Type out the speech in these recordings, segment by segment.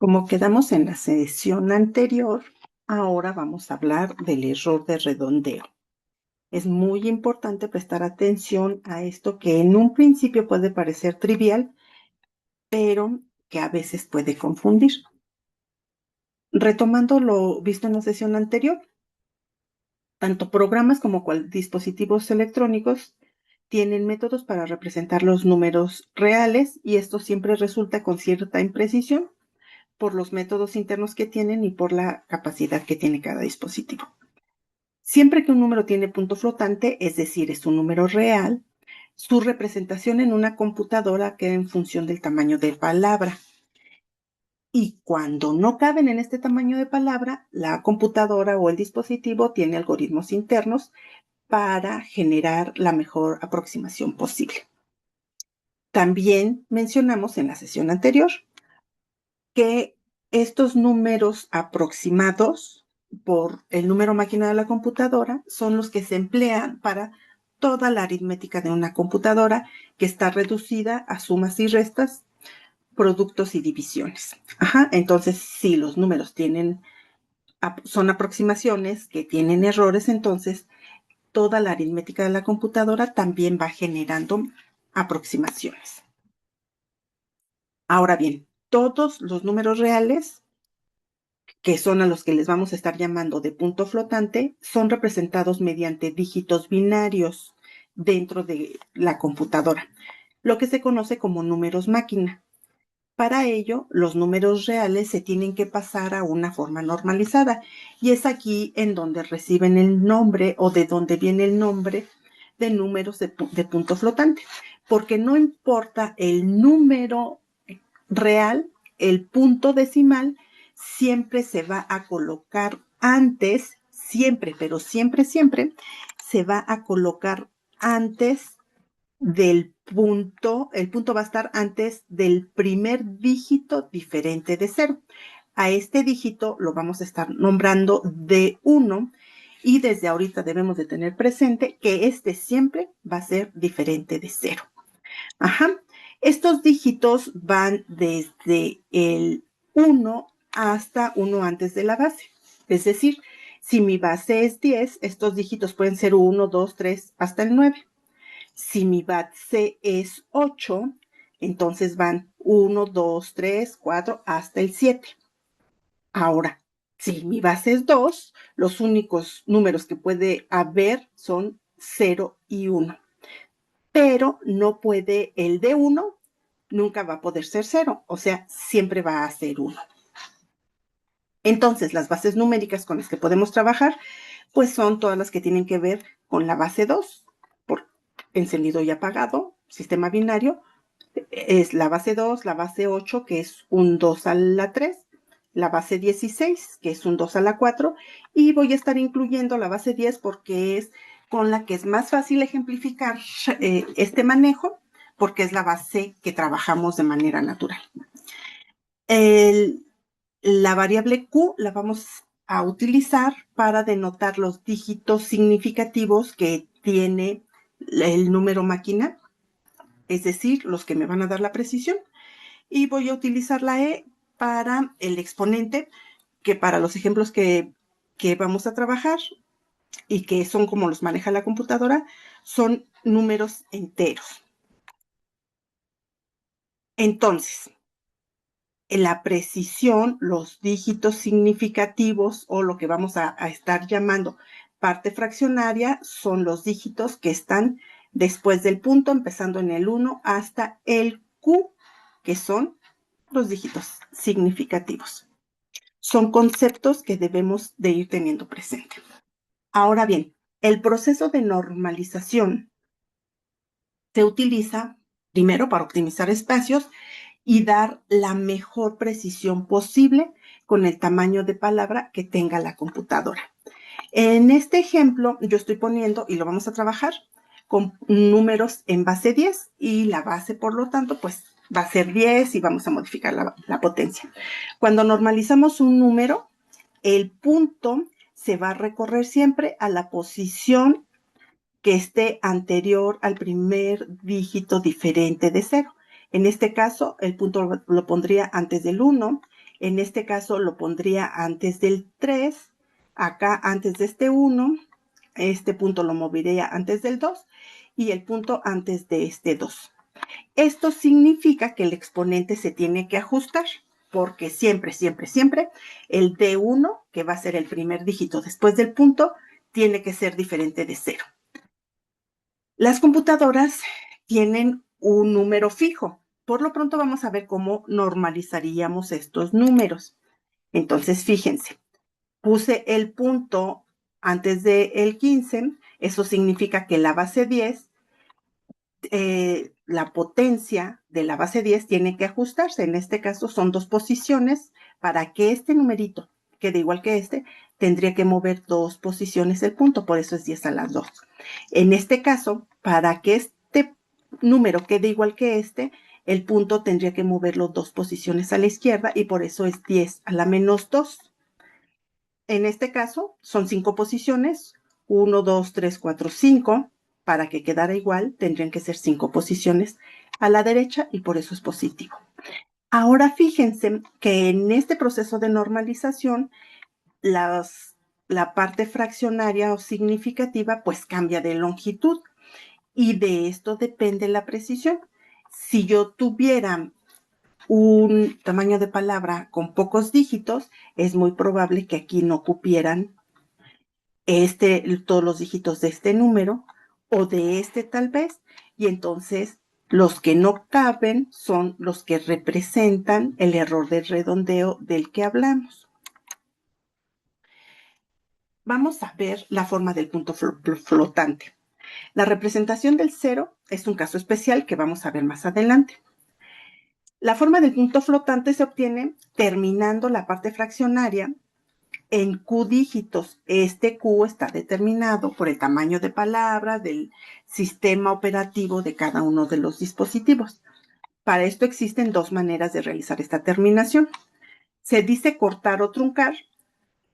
Como quedamos en la sesión anterior, ahora vamos a hablar del error de redondeo. Es muy importante prestar atención a esto que en un principio puede parecer trivial, pero que a veces puede confundir. Retomando lo visto en la sesión anterior, tanto programas como dispositivos electrónicos tienen métodos para representar los números reales y esto siempre resulta con cierta imprecisión por los métodos internos que tienen y por la capacidad que tiene cada dispositivo. Siempre que un número tiene punto flotante, es decir, es un número real, su representación en una computadora queda en función del tamaño de palabra. Y cuando no caben en este tamaño de palabra, la computadora o el dispositivo tiene algoritmos internos para generar la mejor aproximación posible. También mencionamos en la sesión anterior que estos números aproximados por el número máquina de la computadora son los que se emplean para toda la aritmética de una computadora que está reducida a sumas y restas, productos y divisiones. Entonces, si los números son aproximaciones que tienen errores, entonces toda la aritmética de la computadora también va generando aproximaciones. Ahora bien, todos los números reales, que son a los que les vamos a estar llamando de punto flotante, son representados mediante dígitos binarios dentro de la computadora, lo que se conoce como números máquina. Para ello, los números reales se tienen que pasar a una forma normalizada y es aquí en donde reciben el nombre o de donde viene el nombre de números de punto flotante, porque no importa el número real, el punto decimal siempre se va a colocar antes, siempre, pero siempre, siempre, se va a colocar antes del punto, el punto va a estar antes del primer dígito diferente de 0. A este dígito lo vamos a estar nombrando D1 y desde ahorita debemos de tener presente que este siempre va a ser diferente de 0. Estos dígitos van desde el 1 hasta 1 antes de la base. Es decir, si mi base es 10, estos dígitos pueden ser 1, 2, 3, hasta el 9. Si mi base es 8, entonces van 1, 2, 3, 4, hasta el 7. Ahora, si mi base es 2, los únicos números que puede haber son 0 y 1. Pero no puede el de 1, nunca va a poder ser 0, o sea, siempre va a ser 1. Entonces, las bases numéricas con las que podemos trabajar, pues son todas las que tienen que ver con la base 2, por encendido y apagado, sistema binario, es la base 2, la base 8, que es un 2 a la 3, la base 16, que es un 2 a la 4, y voy a estar incluyendo la base 10 porque es con la que es más fácil ejemplificar este manejo, porque es la base que trabajamos de manera natural. La variable Q la vamos a utilizar para denotar los dígitos significativos que tiene el número máquina, es decir, los que me van a dar la precisión. Y voy a utilizar la E para el exponente, que para los ejemplos que vamos a trabajar y que son como los maneja la computadora, son números enteros. Entonces, en la precisión, los dígitos significativos o lo que vamos a estar llamando parte fraccionaria son los dígitos que están después del punto, empezando en el 1 hasta el Q, que son los dígitos significativos. Son conceptos que debemos de ir teniendo presente. Ahora bien, el proceso de normalización se utiliza primero para optimizar espacios y dar la mejor precisión posible con el tamaño de palabra que tenga la computadora. En este ejemplo, yo estoy poniendo, y lo vamos a trabajar, con números en base 10 y la base, por lo tanto, pues va a ser 10 y vamos a modificar la potencia. Cuando normalizamos un número, el punto se va a recorrer siempre a la posición que esté anterior al primer dígito diferente de 0. En este caso, el punto lo pondría antes del 1 En este caso lo pondría antes del 3, acá antes de este 1, este punto lo movería antes del 2 y el punto antes de este 2. Esto significa que el exponente se tiene que ajustar, porque siempre, siempre, siempre el D1, que va a ser el primer dígito después del punto, tiene que ser diferente de 0. Las computadoras tienen un número fijo. Por lo pronto vamos a ver cómo normalizaríamos estos números. Entonces, fíjense, puse el punto antes del 15, eso significa que la base 10, la potencia de la base 10 tiene que ajustarse. En este caso son 2 posiciones. Para que este numerito quede igual que este, tendría que mover 2 posiciones el punto, por eso es 10 a la 2. En este caso, para que este número quede igual que este, el punto tendría que moverlo 2 posiciones a la izquierda y por eso es 10 a la menos 2. En este caso, son 5 posiciones, 1, 2, 3, 4, 5. Para que quedara igual, tendrían que ser 5 posiciones a la derecha y por eso es positivo. Ahora fíjense que en este proceso de normalización, la parte fraccionaria o significativa pues cambia de longitud y de esto depende la precisión. Si yo tuviera un tamaño de palabra con pocos dígitos, es muy probable que aquí no cupieran todos los dígitos de este número o de este tal vez, y entonces los que no caben son los que representan el error de redondeo del que hablamos. Vamos a ver la forma del punto flotante. La representación del 0 es un caso especial que vamos a ver más adelante. La forma del punto flotante se obtiene terminando la parte fraccionaria en Q dígitos. Este Q está determinado por el tamaño de palabra del sistema operativo de cada uno de los dispositivos. Para esto existen 2 maneras de realizar esta terminación. Se dice cortar o truncar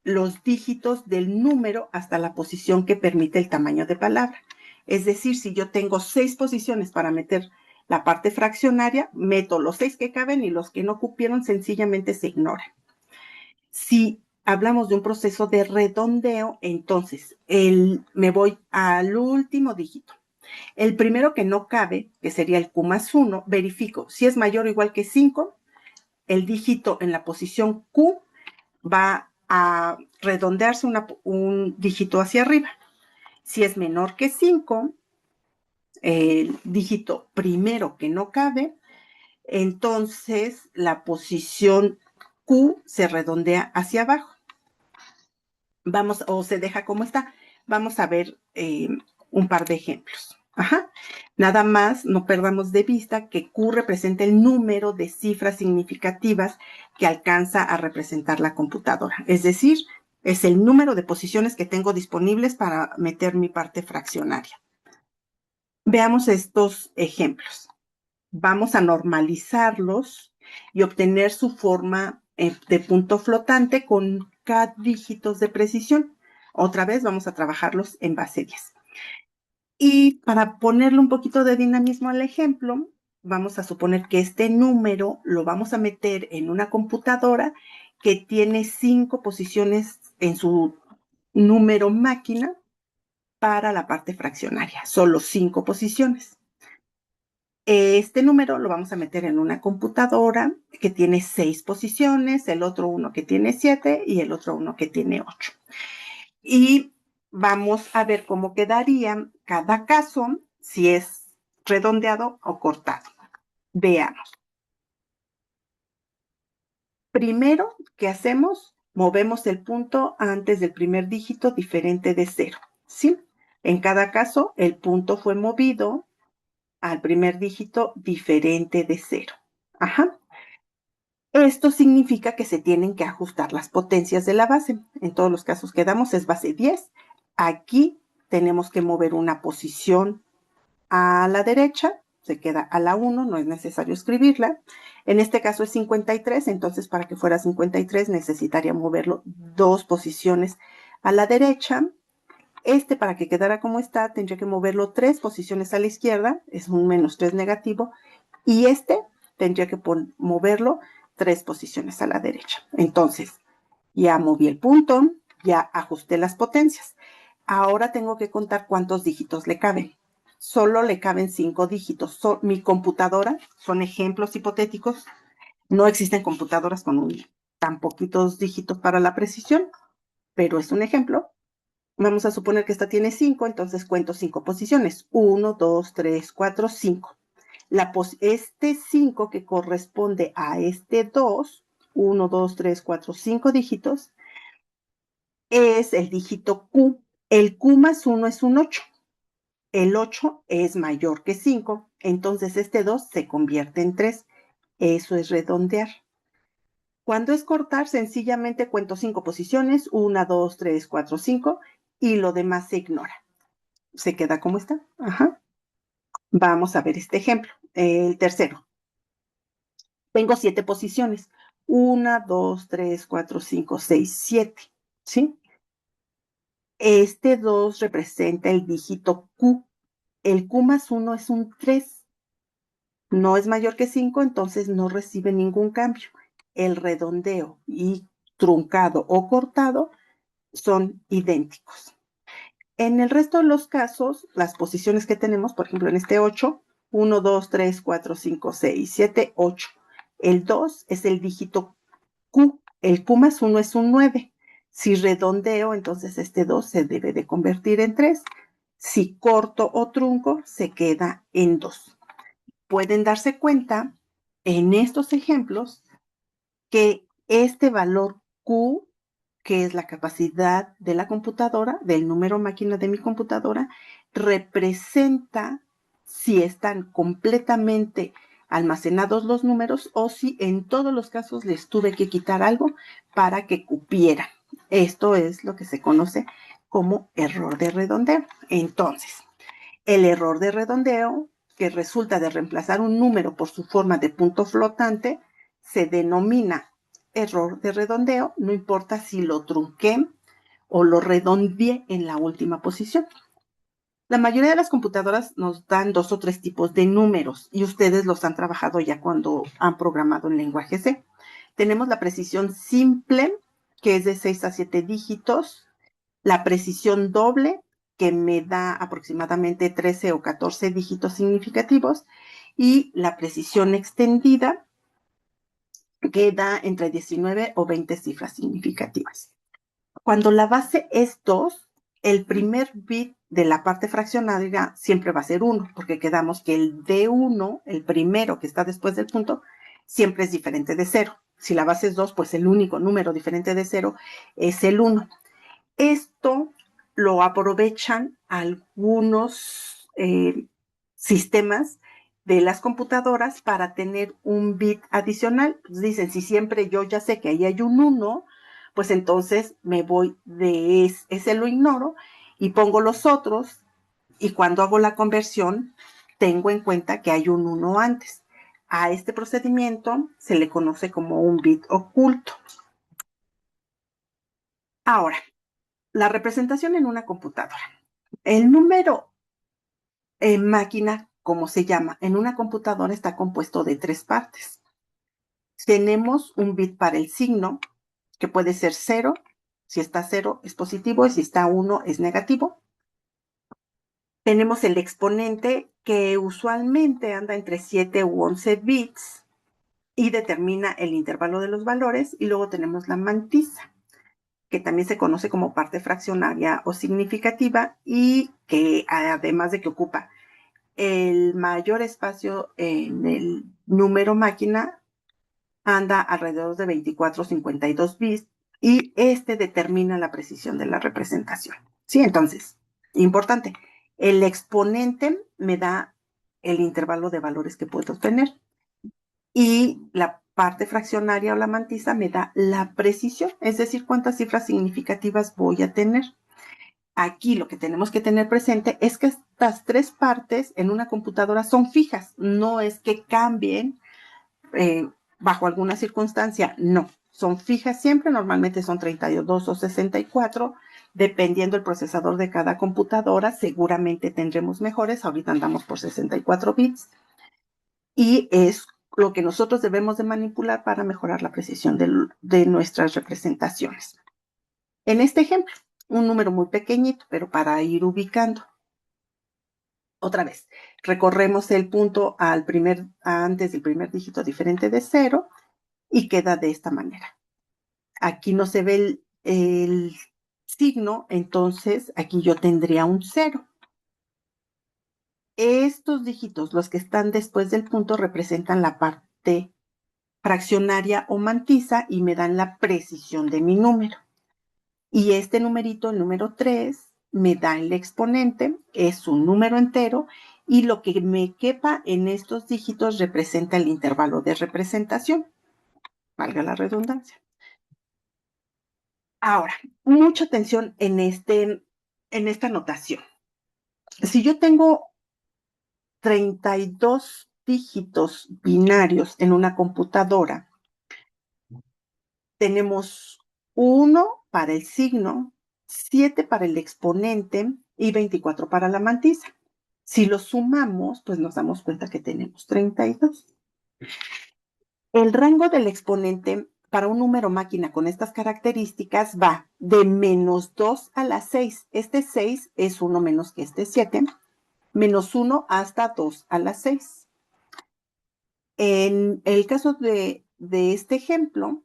los dígitos del número hasta la posición que permite el tamaño de palabra. Es decir, si yo tengo 6 posiciones para meter la parte fraccionaria, meto los 6 que caben y los que no cupieron sencillamente se ignoran. Si hablamos de un proceso de redondeo, entonces me voy al último dígito. El primero que no cabe, que sería el Q más 1, verifico si es mayor o igual que 5, el dígito en la posición Q va a redondearse un dígito hacia arriba. Si es menor que 5, el dígito primero que no cabe, entonces la posición Q se redondea hacia abajo. Vamos, o se deja como está. Vamos a ver un par de ejemplos. Ajá. Nada más no perdamos de vista que Q representa el número de cifras significativas que alcanza a representar la computadora. Es decir, es el número de posiciones que tengo disponibles para meter mi parte fraccionaria. Veamos estos ejemplos. Vamos a normalizarlos y obtener su forma de punto flotante con K dígitos de precisión. Otra vez vamos a trabajarlos en base 10. Y para ponerle un poquito de dinamismo al ejemplo, vamos a suponer que este número lo vamos a meter en una computadora que tiene 5 posiciones en su número máquina para la parte fraccionaria. Solo 5 posiciones. Este número lo vamos a meter en una computadora que tiene 6 posiciones, el otro uno que tiene 7 y el otro uno que tiene 8. Y vamos a ver cómo quedaría cada caso, si es redondeado o cortado. Veamos. Primero, ¿qué hacemos? Movemos el punto antes del primer dígito diferente de 0, ¿sí? En cada caso, el punto fue movido al primer dígito diferente de 0. Ajá. Esto significa que se tienen que ajustar las potencias de la base. En todos los casos que damos es base 10. Aquí tenemos que mover una posición a la derecha, se queda a la 1, no es necesario escribirla. En este caso es 53, entonces para que fuera 53 necesitaría moverlo 2 posiciones a la derecha. Para que quedara como está, tendría que moverlo 3 posiciones a la izquierda, es un menos 3 negativo, y tendría que moverlo 3 posiciones a la derecha. Entonces, ya moví el punto, ya ajusté las potencias. Ahora tengo que contar cuántos dígitos le caben. Solo le caben 5 dígitos. Mi computadora, son ejemplos hipotéticos, no existen computadoras con tan poquitos dígitos para la precisión, pero es un ejemplo. Vamos a suponer que esta tiene 5, entonces cuento 5 posiciones. 1, 2, 3, 4, 5. Este 5 que corresponde a este 2, 1, 2, 3, 4, 5 dígitos, es el dígito Q. El Q más 1 es un 8. El 8 es mayor que 5, entonces este 2 se convierte en 3. Eso es redondear. Cuando es cortar, sencillamente cuento 5 posiciones, 1, 2, 3, 4, 5, y lo demás se ignora. Se queda como está. Ajá. Vamos a ver este ejemplo. El tercero. Tengo 7 posiciones. 1, 2, 3, 4, 5, 6, 7. ¿Sí? Este 2 representa el dígito Q. El Q más 1 es un 3. No es mayor que 5, entonces no recibe ningún cambio. El redondeo y truncado o cortado son idénticos. En el resto de los casos, las posiciones que tenemos, por ejemplo, en este 8, 1, 2, 3, 4, 5, 6, 7, 8. El 2 es el dígito Q. El Q más 1 es un 9. Si redondeo, entonces este 2 se debe de convertir en 3. Si corto o trunco, se queda en 2. Pueden darse cuenta en estos ejemplos que este valor Q, que es la capacidad de la computadora, del número máquina de mi computadora, representa si están completamente almacenados los números o si en todos los casos les tuve que quitar algo para que cupieran. Esto es lo que se conoce como error de redondeo. Entonces, el error de redondeo, que resulta de reemplazar un número por su forma de punto flotante, se denomina error de redondeo, no importa si lo trunqué o lo redondeé en la última posición. La mayoría de las computadoras nos dan 2 o 3 tipos de números y ustedes los han trabajado ya cuando han programado en lenguaje C. Tenemos la precisión simple, que es de 6 a 7 dígitos, la precisión doble, que me da aproximadamente 13 o 14 dígitos significativos, y la precisión extendida, que da entre 19 o 20 cifras significativas. Cuando la base es 2, el primer bit de la parte fraccionaria siempre va a ser 1, porque quedamos que el D1, el primero que está después del punto, siempre es diferente de 0. Si la base es 2, pues el único número diferente de 0 es el 1. Esto lo aprovechan algunos sistemas de las computadoras para tener un bit adicional. Pues dicen, si siempre yo ya sé que ahí hay un 1, pues entonces me voy de ese lo ignoro y pongo los otros, y cuando hago la conversión tengo en cuenta que hay un 1 antes. A este procedimiento se le conoce como un bit oculto. Ahora, la representación en una computadora. El número máquina, como se llama, en una computadora está compuesto de 3 partes. Tenemos un bit para el signo, que puede ser 0. Si está 0 es positivo y si está 1 es negativo. Tenemos el exponente, que usualmente anda entre 7 u 11 bits y determina el intervalo de los valores. Y luego tenemos la mantisa, que también se conoce como parte fraccionaria o significativa, y que además de que ocupa el mayor espacio en el número máquina, anda alrededor de 24 o 52 bits, y este determina la precisión de la representación. Sí, entonces, importante, el exponente me da el intervalo de valores que puedo obtener, y la parte fraccionaria o la mantisa me da la precisión, es decir, cuántas cifras significativas voy a tener. Aquí lo que tenemos que tener presente es que estas 3 partes en una computadora son fijas, no es que cambien bajo alguna circunstancia, no, son fijas siempre, normalmente son 32 o 64, dependiendo el procesador de cada computadora, seguramente tendremos mejores, ahorita andamos por 64 bits, y es lo que nosotros debemos de manipular para mejorar la precisión de nuestras representaciones. En este ejemplo, un número muy pequeñito, pero para ir ubicando. Otra vez, recorremos el punto antes del primer dígito diferente de 0 y queda de esta manera. Aquí no se ve el signo, entonces aquí yo tendría un 0. Estos dígitos, los que están después del punto, representan la parte fraccionaria o mantisa y me dan la precisión de mi número. Y este numerito, el número 3, me da el exponente, es un número entero y lo que me quepa en estos dígitos representa el intervalo de representación, valga la redundancia. Ahora, mucha atención en esta notación. Si yo tengo 32 dígitos binarios en una computadora, tenemos 1 para el signo, 7 para el exponente y 24 para la mantisa. Si los sumamos, pues nos damos cuenta que tenemos 32. El rango del exponente para un número máquina con estas características va de -2 a la 6. Este 6 es 1 menos que este 7, -1 hasta 2 a la 6. En el caso de este ejemplo,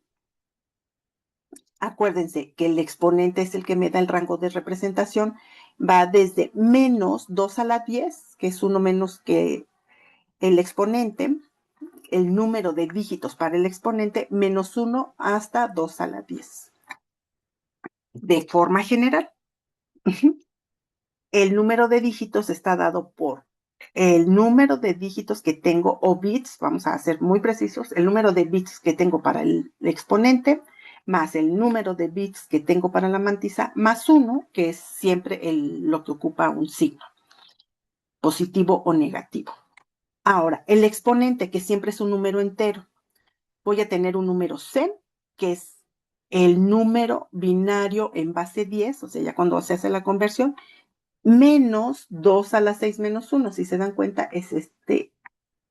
acuérdense que el exponente es el que me da el rango de representación, va desde -2 a la 10, que es 1 menos que el exponente, el número de dígitos para el exponente, -1 hasta 2 a la 10. De forma general, el número de dígitos está dado por el número de dígitos que tengo, o bits, vamos a ser muy precisos, el número de bits que tengo para el exponente, más el número de bits que tengo para la mantisa, más 1, que es siempre lo que ocupa un signo, positivo o negativo. Ahora, el exponente, que siempre es un número entero, voy a tener un número C, que es el número binario en base 10, o sea, ya cuando se hace la conversión, menos 2 a la 6 menos 1. Si se dan cuenta, es este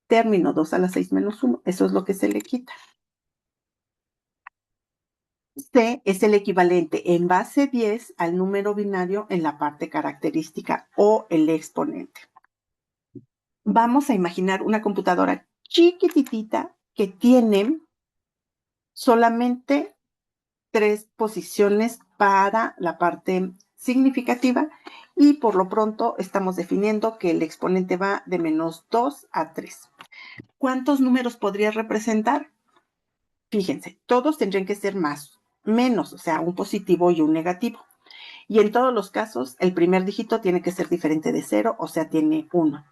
término 2 a la 6 menos 1. Eso es lo que se le quita. C es el equivalente en base 10 al número binario en la parte característica o el exponente. Vamos a imaginar una computadora chiquititita que tiene solamente 3 posiciones para la parte significativa y por lo pronto estamos definiendo que el exponente va de -2 a 3. ¿Cuántos números podría representar? Fíjense, todos tendrían que ser menos, o sea, un positivo y un negativo. Y en todos los casos, el primer dígito tiene que ser diferente de 0, o sea, tiene 1.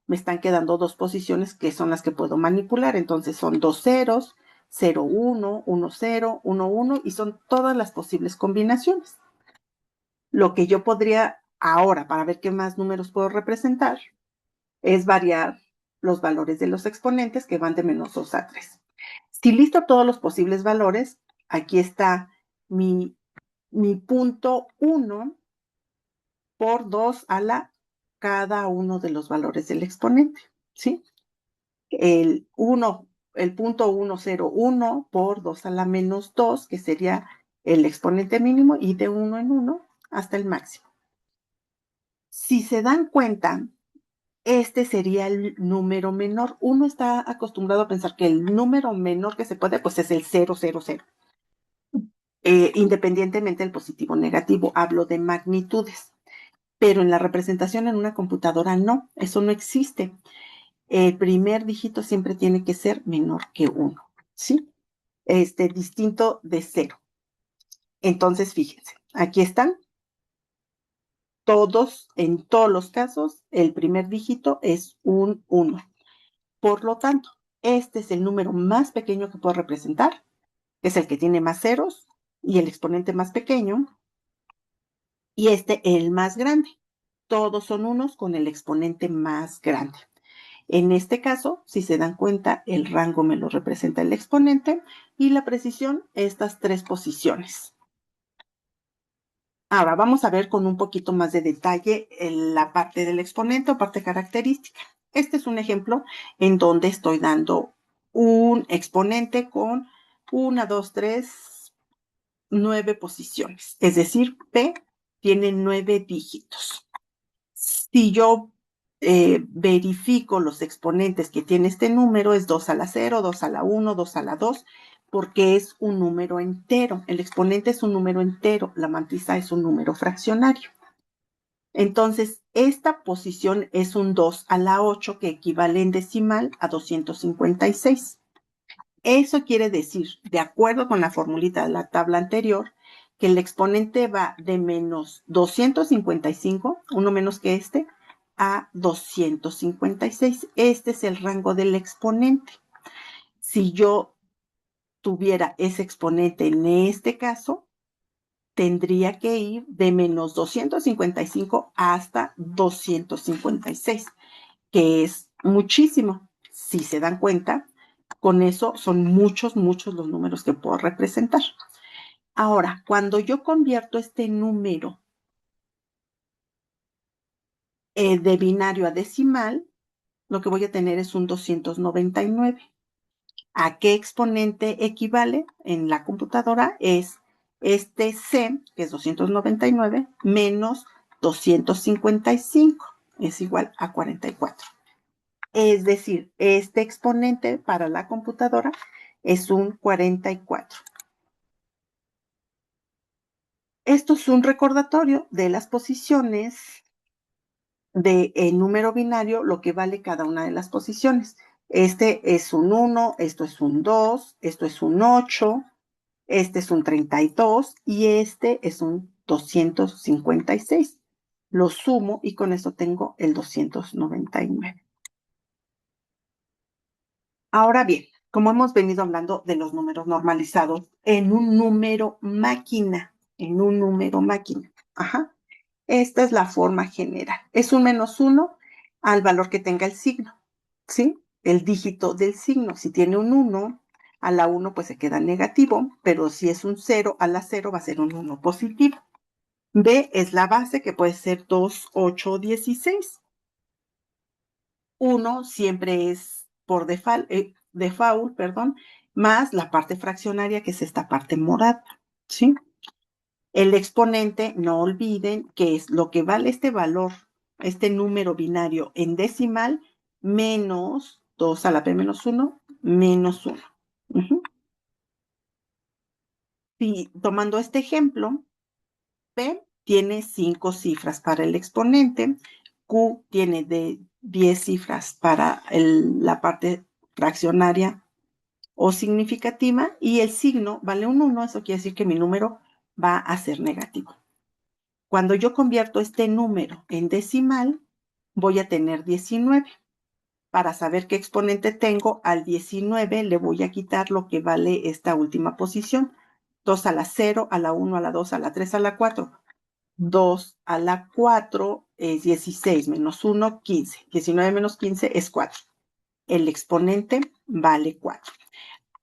Me están quedando 2 posiciones que son las que puedo manipular, entonces son 2 ceros, 0, 1, 1, 0, 1, 1, y son todas las posibles combinaciones. Lo que yo podría ahora, para ver qué más números puedo representar, es variar los valores de los exponentes que van de -2 a 3. Si listo todos los posibles valores, aquí está mi punto 1 por 2 a la cada uno de los valores del exponente, ¿sí? El punto 101 por 2 a la -2, que sería el exponente mínimo, y de 1 en 1 hasta el máximo. Si se dan cuenta, este sería el número menor. Uno está acostumbrado a pensar que el número menor que se puede, pues es el 000. Independientemente del positivo o negativo, hablo de magnitudes. Pero en la representación en una computadora no, eso no existe. El primer dígito siempre tiene que ser menor que 1, ¿sí? Distinto de 0. Entonces, fíjense, aquí están en todos los casos, el primer dígito es un 1. Por lo tanto, este es el número más pequeño que puedo representar, es el que tiene más ceros y el exponente más pequeño, y el más grande. Todos son unos con el exponente más grande. En este caso, si se dan cuenta, el rango me lo representa el exponente y la precisión, estas 3 posiciones. Ahora vamos a ver con un poquito más de detalle la parte del exponente o parte característica. Este es un ejemplo en donde estoy dando un exponente con 1, 2, 3, 9 posiciones. Es decir, P tiene 9 dígitos. Si yo verifico los exponentes que tiene este número, es 2 a la 0, 2 a la 1, 2 a la 2, porque es un número entero. El exponente es un número entero, la matriz es un número fraccionario. Entonces, esta posición es un 2 a la 8, que equivale en decimal a 256. Eso quiere decir, de acuerdo con la formulita de la tabla anterior, que el exponente va de menos 255, uno menos que este, a 256. Este es el rango del exponente. Si yo tuviera ese exponente en este caso, tendría que ir de menos 255 hasta 256, que es muchísimo. Si se dan cuenta, con eso son muchos, muchos los números que puedo representar. Ahora, cuando yo convierto este número de binario a decimal, lo que voy a tener es un 299. ¿A qué exponente equivale en la computadora? Es este C, que es 299, menos 255, es igual a 44. Es decir, este exponente para la computadora es un 44. Esto es un recordatorio de las posiciones del número binario, lo que vale cada una de las posiciones. Este es un 1, esto es un 2, esto es un 8, este es un 32 y este es un 256. Lo sumo y con esto tengo el 299. Ahora bien, como hemos venido hablando de los números normalizados en un número máquina, ajá, esta es la forma general. Es un -1 al valor que tenga el signo, ¿sí? El dígito del signo. Si tiene un 1, a la 1 pues se queda negativo, pero si es un 0, a la 0 va a ser un 1 positivo. B es la base, que puede ser 2, 8 o 16. 1 siempre es por default, perdón, más la parte fraccionaria, que es esta parte morada, ¿sí? El exponente, no olviden que es lo que vale este valor, este número binario en decimal, menos 2 a la p menos 1, menos 1. Si tomando este ejemplo, P tiene 5 cifras para el exponente, Q tiene de 10 cifras para la parte fraccionaria o significativa, y el signo vale un 1, eso quiere decir que mi número va a ser negativo. Cuando yo convierto este número en decimal, voy a tener 19. Para saber qué exponente tengo, al 19 le voy a quitar lo que vale esta última posición. 2 a la 0, a la 1, a la 2, a la 3, a la 4. 2 a la 4 es 16, menos 1, 15. 19 menos 15 es 4. El exponente vale 4.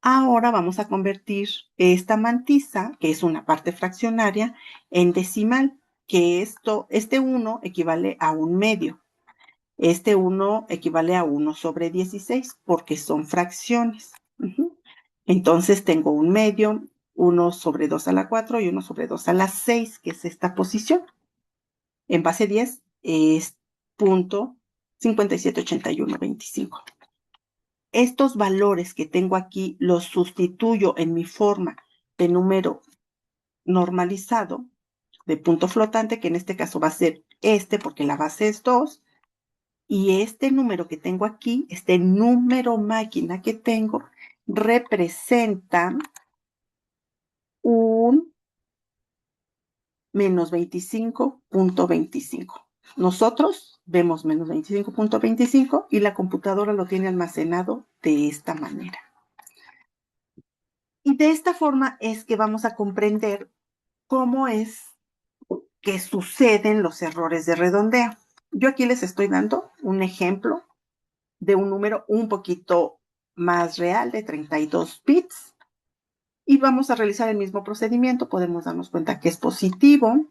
Ahora vamos a convertir esta mantisa, que es una parte fraccionaria, en decimal, que este 1 equivale a un medio. Este 1 equivale a 1 sobre 16, porque son fracciones. Entonces tengo un medio, 1 sobre 2 a la 4 y 1 sobre 2 a la 6, que es esta posición. En base 10 es punto 578125. Estos valores que tengo aquí los sustituyo en mi forma de número normalizado, de punto flotante, que en este caso va a ser este, porque la base es 2, y este número que tengo aquí, este número máquina que tengo, representa un menos 25.25. Nosotros vemos menos 25.25 y la computadora lo tiene almacenado de esta manera. Y de esta forma es que vamos a comprender cómo es que suceden los errores de redondeo. Yo aquí les estoy dando un ejemplo de un número un poquito más real, de 32 bits, y vamos a realizar el mismo procedimiento. Podemos darnos cuenta que es positivo.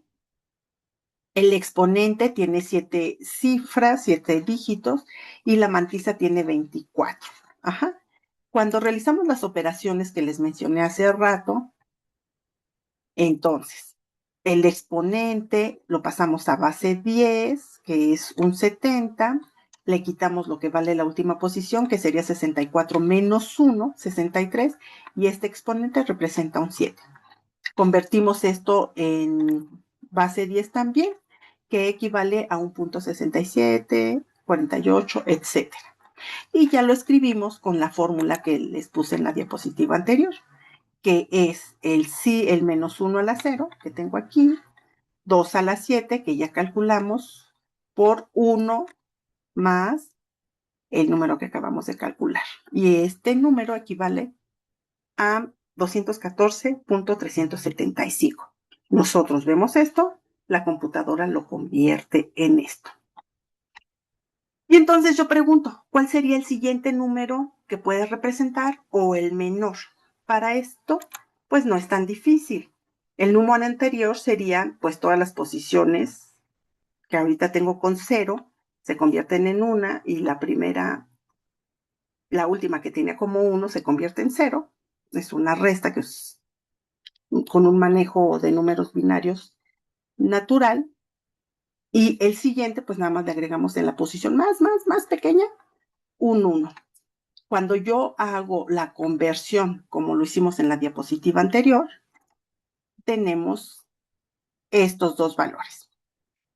El exponente tiene 7 cifras, 7 dígitos, y la mantisa tiene 24. Ajá. Cuando realizamos las operaciones que les mencioné hace rato, entonces, el exponente lo pasamos a base 10, que es un 70, le quitamos lo que vale la última posición, que sería 64 menos 1, 63, y este exponente representa un 7. Convertimos esto en base 10 también, que equivale a un punto 67, 48, etcétera. Y ya lo escribimos con la fórmula que les puse en la diapositiva anterior, que es el menos 1 a la 0, que tengo aquí, 2 a la 7, que ya calculamos, por 1 más el número que acabamos de calcular. Y este número equivale a 214.375. Nosotros vemos esto, la computadora lo convierte en esto. Y entonces yo pregunto, ¿cuál sería el siguiente número que puedes representar o el menor? Para esto, pues no es tan difícil. El número anterior serían pues todas las posiciones que ahorita tengo con 0, se convierten en 1 y la última que tenía como 1 se convierte en 0. Es una resta que es con un manejo de números binarios natural. Y el siguiente, pues nada más le agregamos en la posición más pequeña un 1. Cuando yo hago la conversión, como lo hicimos en la diapositiva anterior, tenemos estos dos valores.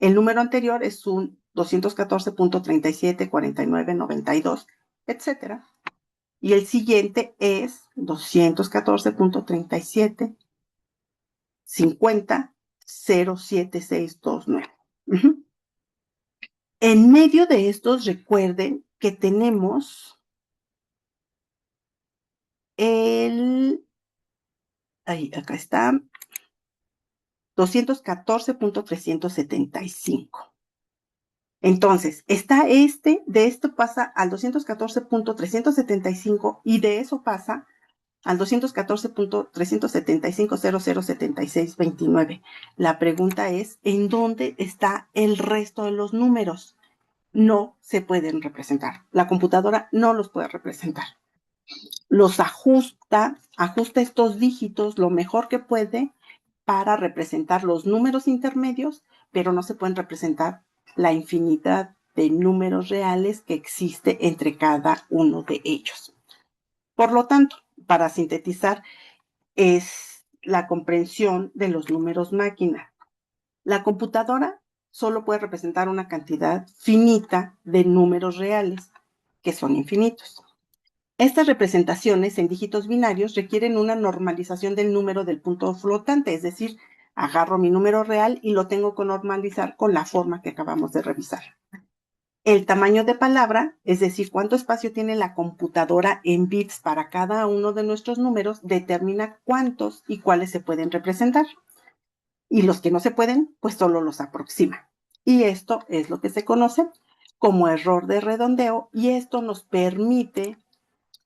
El número anterior es un 214.374992, etcétera. Y el siguiente es 214.37500769. En medio de estos, recuerden que tenemos acá está, 214.375. Entonces, está de esto pasa al 214.375 y de eso pasa al 214.375.007629. La pregunta es, ¿en dónde está el resto de los números? No se pueden representar. La computadora no los puede representar. Los ajusta estos dígitos lo mejor que puede para representar los números intermedios, pero no se pueden representar la infinidad de números reales que existe entre cada uno de ellos. Por lo tanto, para sintetizar, es la comprensión de los números máquina. La computadora solo puede representar una cantidad finita de números reales, que son infinitos. Estas representaciones en dígitos binarios requieren una normalización del número del punto flotante, es decir, agarro mi número real y lo tengo que normalizar con la forma que acabamos de revisar. El tamaño de palabra, es decir, cuánto espacio tiene la computadora en bits para cada uno de nuestros números, determina cuántos y cuáles se pueden representar. Y los que no se pueden, pues solo los aproxima. Y esto es lo que se conoce como error de redondeo, y esto nos permite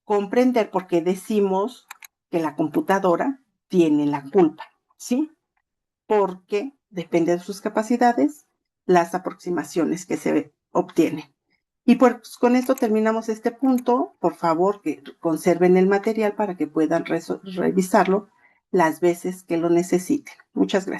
comprender por qué decimos que la computadora tiene la culpa, ¿sí? Porque depende de sus capacidades las aproximaciones que se obtienen. Y pues con esto terminamos este punto. Por favor, que conserven el material para que puedan revisarlo las veces que lo necesiten. Muchas gracias.